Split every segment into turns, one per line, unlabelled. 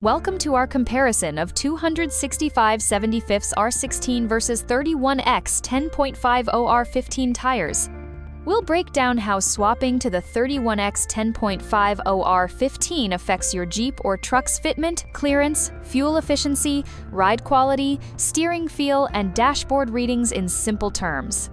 Welcome to our comparison of 265/75 R16 versus 31X 10.50 R15 tires. We'll break down how swapping to the 31X 10.50 R15 affects your Jeep or truck's fitment, clearance, fuel efficiency, ride quality, steering feel, and dashboard readings in simple terms.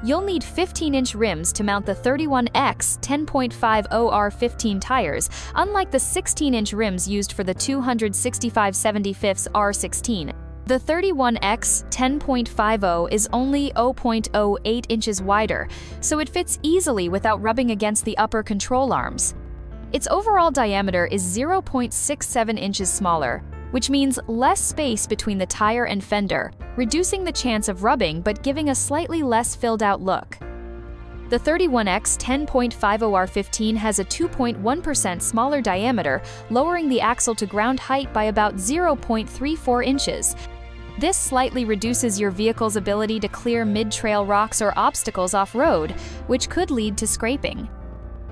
You'll need 15-inch rims to mount the 31X 10.50 R15 tires, unlike the 16-inch rims used for the 265/75 R16. The 31X 10.50 is only 0.08 inches wider, so it fits easily without rubbing against the upper control arms. Its overall diameter is 0.67 inches smaller, which means less space between the tire and fender, reducing the chance of rubbing but giving a slightly less filled-out look. The 31X 10.50 R15 has a 2.1% smaller diameter, lowering the axle-to-ground height by about 0.34 inches. This slightly reduces your vehicle's ability to clear mid-trail rocks or obstacles off-road, which could lead to scraping.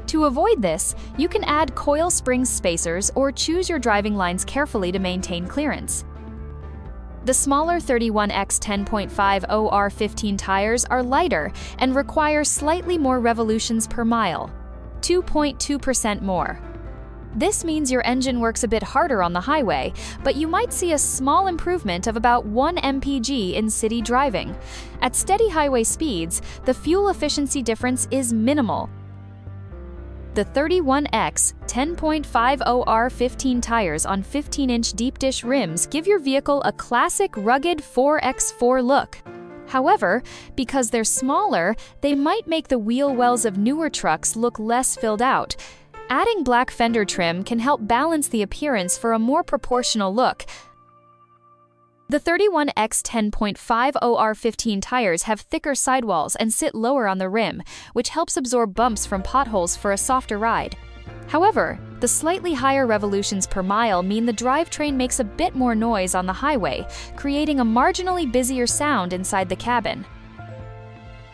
To avoid this, you can add coil spring spacers or choose your driving lines carefully to maintain clearance. The smaller 31X 10.50 R15 tires are lighter and require slightly more revolutions per mile, 2.2% more. This means your engine works a bit harder on the highway, but you might see a small improvement of about 1 mpg in city driving. At steady highway speeds, the fuel efficiency difference is minimal. The 31X 10.50 R15 tires on 15-inch deep dish rims give your vehicle a classic rugged 4x4 look. However, because they're smaller, they might make the wheel wells of newer trucks look less filled out. Adding black fender trim can help balance the appearance for a more proportional look. The 31X 10.50 R15 tires have thicker sidewalls and sit lower on the rim, which helps absorb bumps from potholes for a softer ride. However, the slightly higher revolutions per mile mean the drivetrain makes a bit more noise on the highway, creating a marginally busier sound inside the cabin.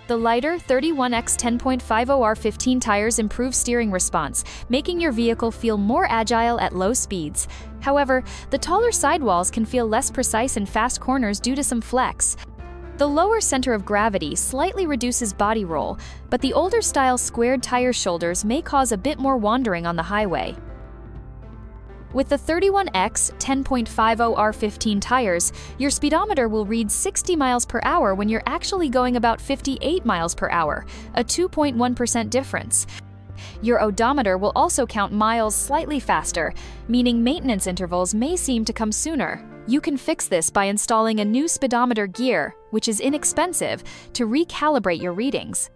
The lighter 31X 10.50 R15 tires improve steering response, making your vehicle feel more agile at low speeds. However, the taller sidewalls can feel less precise in fast corners due to some flex. The lower center of gravity slightly reduces body roll, but the older-style squared tire shoulders may cause a bit more wandering on the highway. With the 31X 10.50 R15 tires, your speedometer will read 60 miles per hour when you're actually going about 58 miles per hour, a 2.1% difference. Your odometer will also count miles slightly faster, meaning maintenance intervals may seem to come sooner. You can fix this by installing a new speedometer gear, which is inexpensive, to recalibrate your readings.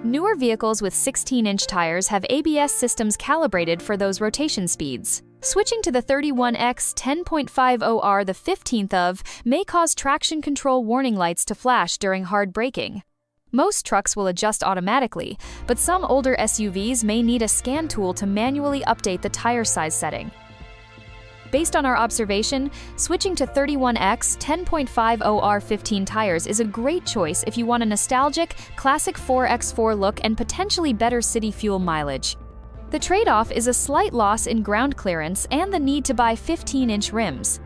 Newer vehicles with 16-inch tires have ABS systems calibrated for those rotation speeds. Switching to the 31X 10.50 R the 15th of may cause traction control warning lights to flash during hard braking. Most trucks will adjust automatically, but some older SUVs may need a scan tool to manually update the tire size setting. Based on our observation, switching to 31X 10.50 R15 tires is a great choice if you want a nostalgic, classic 4x4 look and potentially better city fuel mileage. The trade-off is a slight loss in ground clearance and the need to buy 15-inch rims.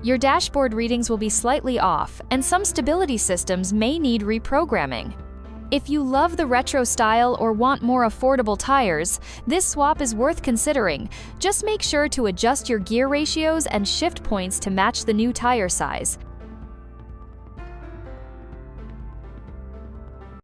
Your dashboard readings will be slightly off, and some stability systems may need reprogramming. If you love the retro style or want more affordable tires, this swap is worth considering. Just make sure to adjust your gear ratios and shift points to match the new tire size.